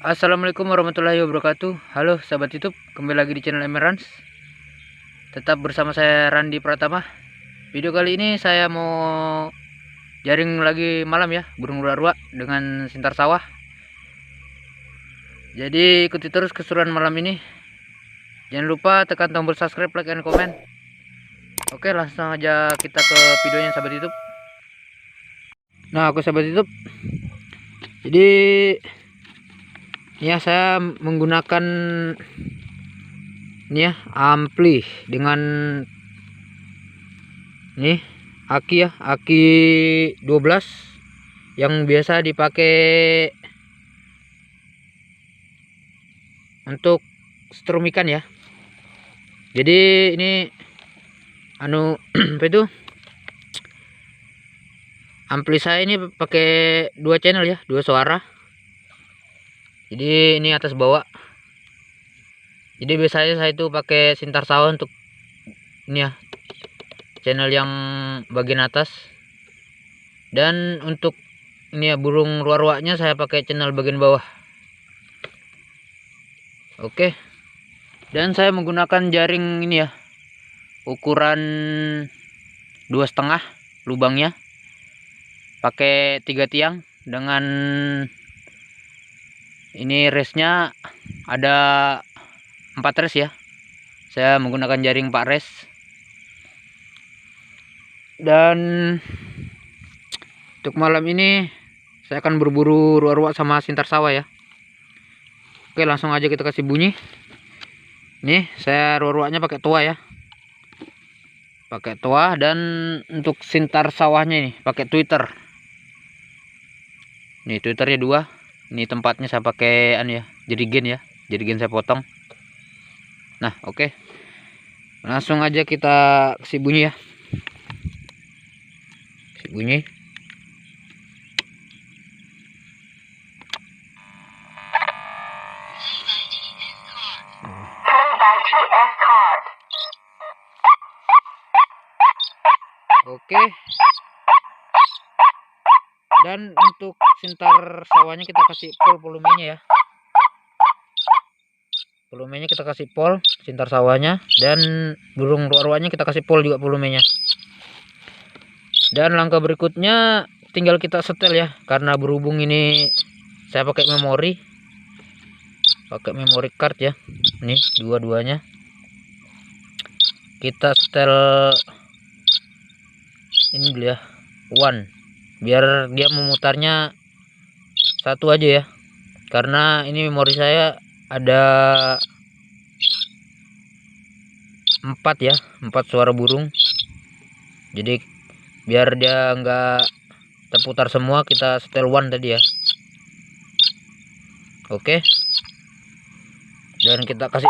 Assalamualaikum warahmatullahi wabarakatuh. Halo sahabat YouTube, kembali lagi di channel Emerans. Tetap bersama saya Randi Pratama. Video kali ini saya mau jaring lagi malam ya, burung ruak-ruak dengan sintar sawah. Jadi ikuti terus keseruan malam ini. Jangan lupa tekan tombol subscribe, like, dan komen. Oke, langsung aja kita ke videonya sahabat YouTube. Nah, aku sahabat YouTube. Jadi ya, saya menggunakan ini ya, ampli dengan ini aki ya, aki 12 yang biasa dipakai untuk strum ikan ya. Jadi ini apa itu, ampli saya ini pakai dua channel ya, dua suara. Jadi ini atas bawah. Jadi biasanya saya itu pakai sintar sawah untuk ini ya, channel yang bagian atas. Dan untuk ini ya, burung ruak-ruaknya saya pakai channel bagian bawah. Oke. Dan saya menggunakan jaring ini ya, ukuran 2,5 lubangnya. Pakai 3 tiang dengan ini resnya ada 4 res ya. Saya menggunakan jaring 4 res. Dan untuk malam ini saya akan berburu ruak-ruak sama sintar sawah ya. Oke, langsung aja kita kasih bunyi. Nih, saya ruak-ruaknya pakai toa ya. Pakai toa, dan untuk sintar sawahnya ini pakai tweeter. Nih, tweeternya 2. Ini tempatnya saya pakai ya, jerigen ya. Jerigen saya potong. Nah, oke. Langsung aja kita kasih bunyi ya. Kasih bunyi. Oke. Dan untuk sintar sawahnya kita kasih full volumenya ya. Volumenya kita kasih full sintar sawahnya, dan burung ruak-ruaknya kita kasih full juga volumenya. Dan langkah berikutnya tinggal kita setel ya, karena berhubung ini saya pakai memori card ya. Ini dua-duanya kita setel ini dulu ya, 1, biar dia memutarnya satu aja ya, karena ini memori saya ada 4 ya, 4 suara burung. Jadi biar dia enggak terputar semua, kita setel 1 tadi ya. Oke. Dan kita kasih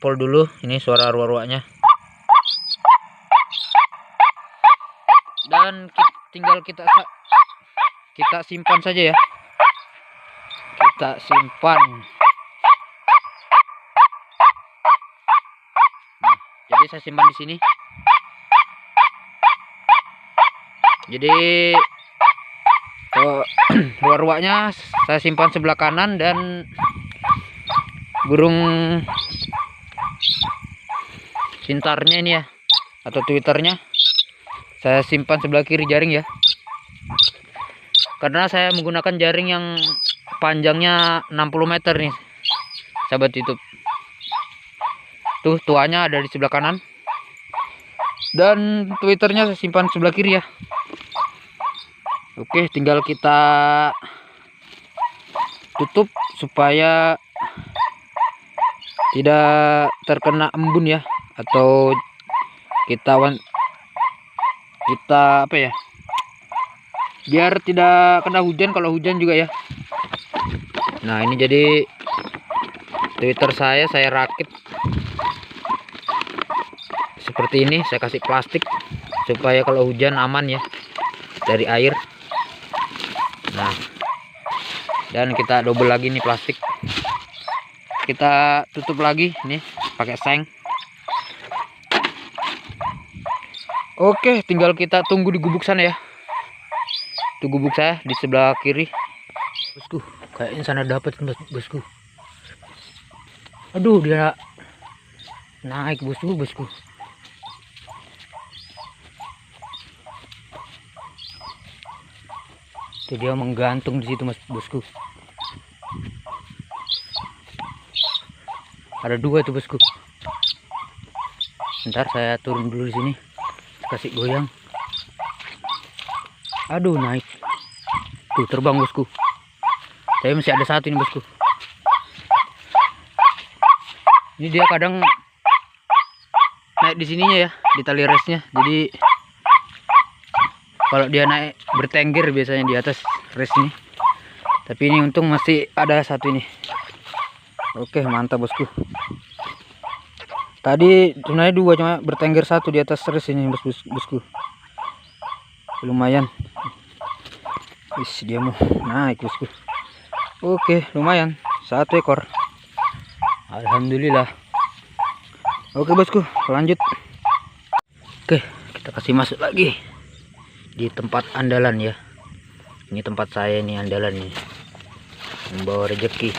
full dulu ini suara ruak-ruaknya. Dan tinggal kita simpan saja ya. Kita simpan. Nah, jadi saya simpan di sini. Jadi ruak-ruaknya saya simpan sebelah kanan, dan burung sintarnya ini ya, atau twitternya saya simpan sebelah kiri jaring ya. Karena saya menggunakan jaring yang panjangnya 60 meter nih sahabat YouTube. Tuh, tuanya ada di sebelah kanan, dan twitternya saya simpan sebelah kiri ya. Oke, tinggal kita tutup supaya tidak terkena embun ya, atau kita apa ya, biar tidak kena hujan kalau hujan juga ya. Nah, ini jadi Twitter saya rakit seperti ini. Saya kasih plastik supaya kalau hujan aman ya dari air. Nah, dan kita double lagi nih plastik. Kita tutup lagi nih pakai seng. Oke, tinggal kita tunggu di gubuk sana ya. Itu gubuk saya di sebelah kiri. Terus tuh kayaknya sana dapat bosku. Aduh, dia naik bosku. Tuh dia menggantung di situ bosku. Ada 2 tuh bosku. Ntar saya turun dulu di sini, kasih goyang. Aduh, naik. Tuh terbang bosku. Tapi masih ada 1 ini bosku. Ini dia kadang naik di sininya ya, di tali resnya. Jadi kalau dia naik bertengger biasanya di atas res ini. Tapi ini untung masih ada 1 ini. Oke, mantap bosku. Tadi sebenarnya 2, cuma bertengger 1 di atas res ini bosku. Lumayan. Wis, dia mau naik bosku. Oke, lumayan 1 ekor. Alhamdulillah. Oke bosku, lanjut. Oke, kita kasih masuk lagi di tempat andalan ya. Ini tempat saya nih, andalan nih, membawa rezeki.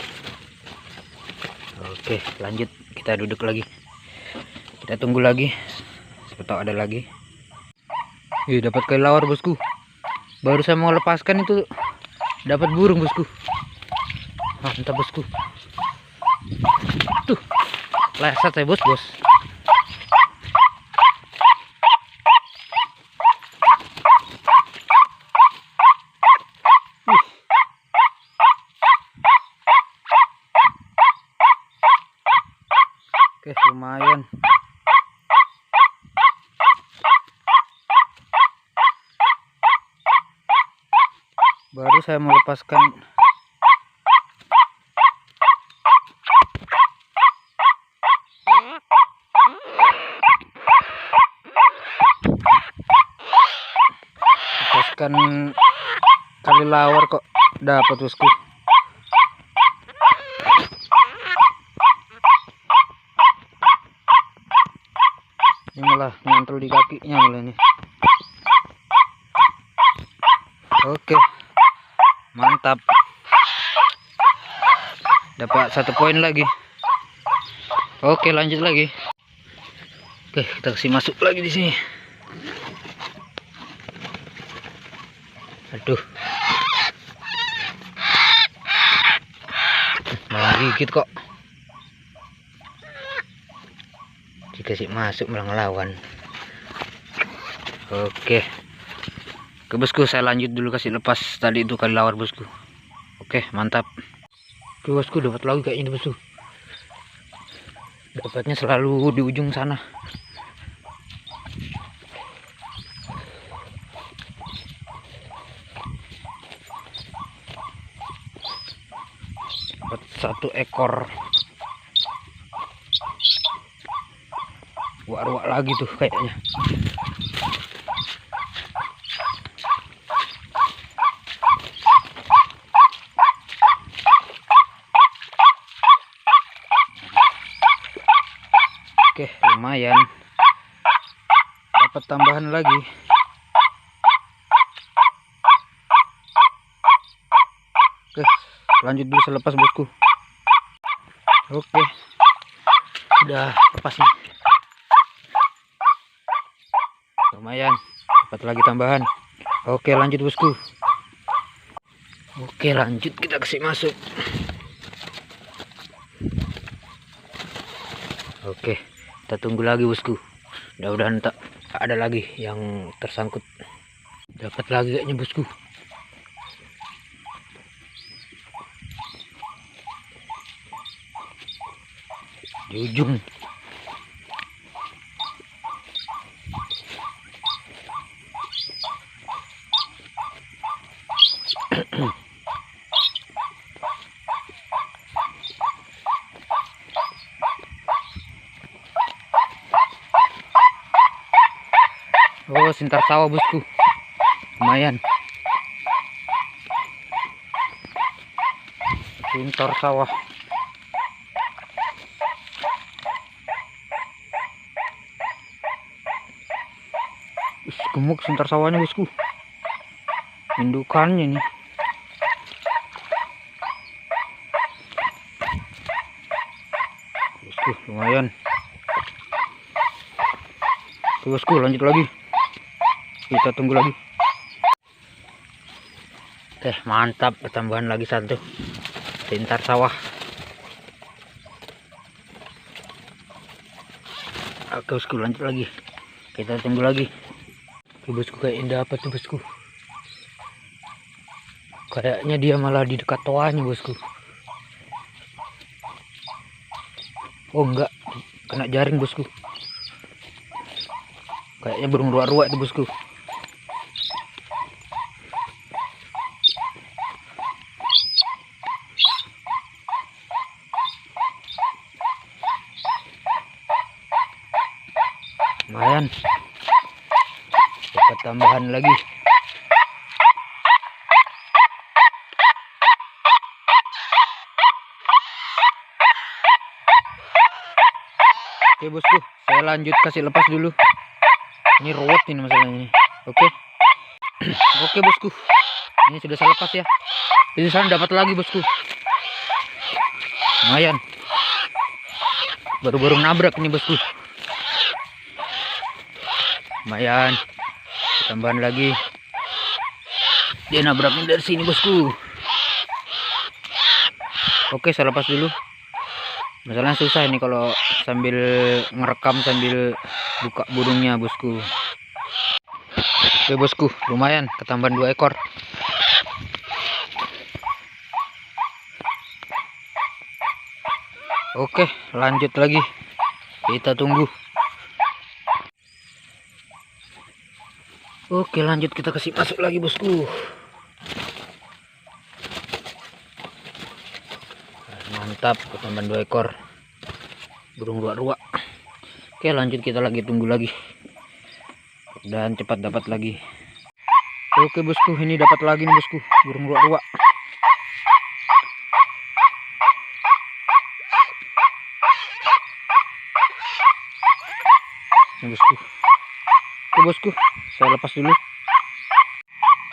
Oke, lanjut, kita duduk lagi. Kita tunggu lagi, siapa tahu ada lagi. Dapat kelelawar bosku. Baru saya mau lepaskan itu dapat burung bosku. Mantap bosku. Tuh, lesat saya bos. Oke, lumayan. Baru saya mau lepaskan. Kali lawar kok dapat bosku. Ini malah nyantel di kakinya malah ini. Oke, mantap. Dapat 1 poin lagi. Oke, lanjut lagi. Oke, kita kasih masuk lagi di sini. Aduh, malah gigit kok. Dikasih masuk malah ngelawan. Oke bosku, saya lanjut dulu kasih lepas tadi itu kali lawar bosku. Oke, mantap. Oke bosku, dapat lagi kayak ini bosku. Dapatnya selalu di ujung sana. Dapat 1 ekor. Ruak-ruak lagi tuh kayaknya. Oke, lumayan. Dapat tambahan lagi. Oke, lanjut dulu selepas bosku. Oke, sudah lepas nih. Lumayan, dapat lagi tambahan. Oke, lanjut bosku. Oke, lanjut, kita kasih masuk. Oke, kita tunggu lagi bosku. Mudah-mudahan tak ada lagi yang tersangkut. Dapat lagi kayaknya bosku. Di ujung. Oh, sintar sawah bosku. Lumayan. Sintar sawah. Gemuk sintar sawahnya bosku. Indukannya nih. lumayan. Oke bosku, lanjut lagi, kita tunggu lagi. Oke mantap, tambahan lagi satu pintar sawah. Oke bosku, lanjut lagi, kita tunggu lagi. Oke bosku, kayak indah apa tuh bosku, kayaknya dia malah di dekat toanya bosku. Oh enggak, kena jaring bosku. Kayaknya burung ruak-ruak itu bosku. Lumayan, dapat tambahan lagi. Oke bosku, saya lanjut kasih lepas dulu. Ini ruwet ini masalahnya ini. Oke. Oke bosku, ini sudah saya lepas ya. Ini saya dapat lagi bosku. Lumayan, baru-baru nabrak ini bosku. Lumayan, tambahan lagi. Dia nabraknya dari sini bosku. Oke, saya lepas dulu. Masalahnya susah ini kalau sambil ngerekam sambil buka burungnya bosku. Oke bosku, lumayan ketambahan 2 ekor. Oke, lanjut lagi, kita tunggu. Oke lanjut, kita kasih masuk lagi bosku. Mantap, ketambahan 2 ekor burung ruak-ruak. Oke lanjut, kita lagi tunggu lagi, dan cepat dapat lagi. Oke bosku, ini dapat lagi nih bosku, burung ruak-ruak. Ini bosku. Oke bosku, saya lepas dulu.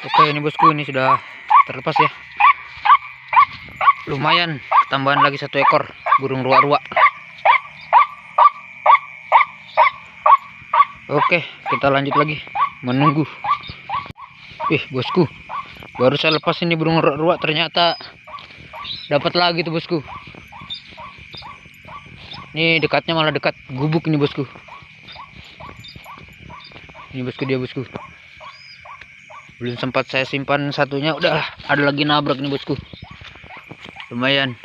Oke ini bosku, ini sudah terlepas ya. Lumayan, tambahan lagi 1 ekor burung ruak-ruak. Oke, kita lanjut lagi menunggu. Bosku, baru saya lepas ini burung ruak-ruak, ternyata dapat lagi tuh bosku. Ini dekatnya malah dekat gubuk ini bosku. Ini bosku, dia bosku. Belum sempat saya simpan satunya, udah ada lagi nabrak nih bosku. Lumayan.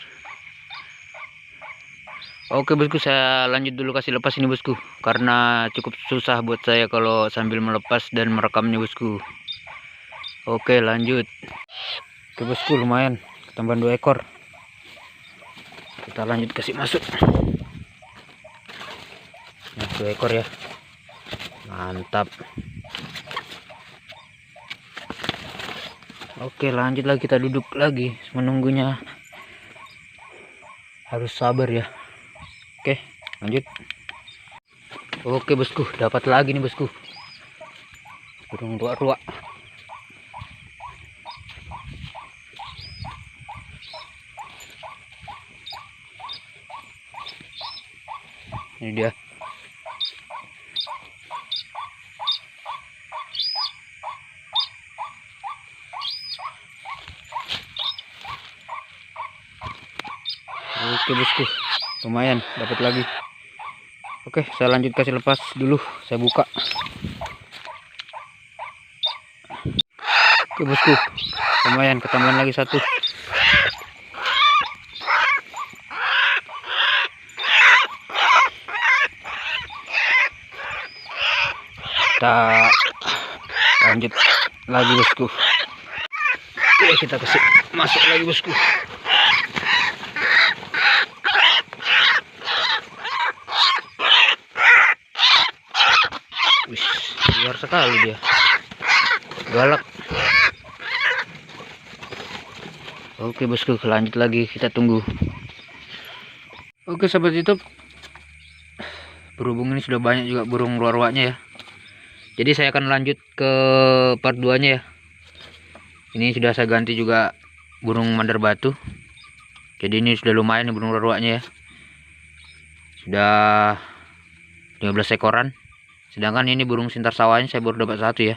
Oke bosku, saya lanjut dulu kasih lepas ini bosku, karena cukup susah buat saya kalau sambil melepas dan merekamnya bosku. Oke lanjut. Oke bosku, lumayan tambahan 2 ekor. Kita lanjut kasih masuk. Nah, 2 ekor ya. Mantap. Oke lanjut lagi, kita duduk lagi menunggunya. Harus sabar ya. Oke lanjut. Oke bosku, dapat lagi nih bosku burung ruak-ruak. Ini dia. Oke bosku, lumayan dapat lagi. Oke, saya lanjut kasih lepas dulu, saya buka. Oke bosku, lumayan ketambahan lagi 1. Kita lanjut lagi bosku. Oke, kita kasih masuk lagi bosku. Wih, liar sekali dia, galak. Oke bosku, lanjut lagi, kita tunggu. Oke sahabat YouTube, berhubung ini sudah banyak juga burung ruak-ruaknya ya, jadi saya akan lanjut ke part 2 nya ya. Ini sudah saya ganti juga burung mandar batu, jadi ini sudah lumayan nih burung ruak-ruaknya ya, Sudah 15 ekoran. Sedangkan ini burung sintar sawahnya saya baru dapat satu ya.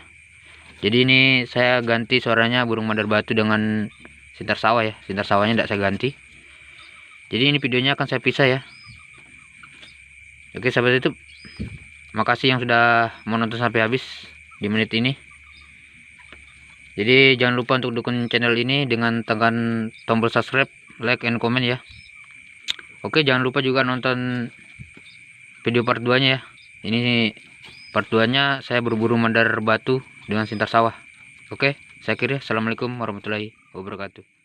Jadi ini saya ganti suaranya burung madar batu dengan sintar sawah ya. Sintar sawahnya tidak saya ganti. Jadi ini videonya akan saya pisah ya. Oke sahabat YouTube, makasih yang sudah menonton sampai habis di menit ini. Jadi jangan lupa untuk dukung channel ini dengan tekan tombol subscribe, like, and comment ya. Oke, jangan lupa juga nonton video part 2 nya ya. Ini part 2 nya saya berburu madar batu dengan sintar sawah. Oke, saya akhiri. Assalamualaikum warahmatullahi wabarakatuh.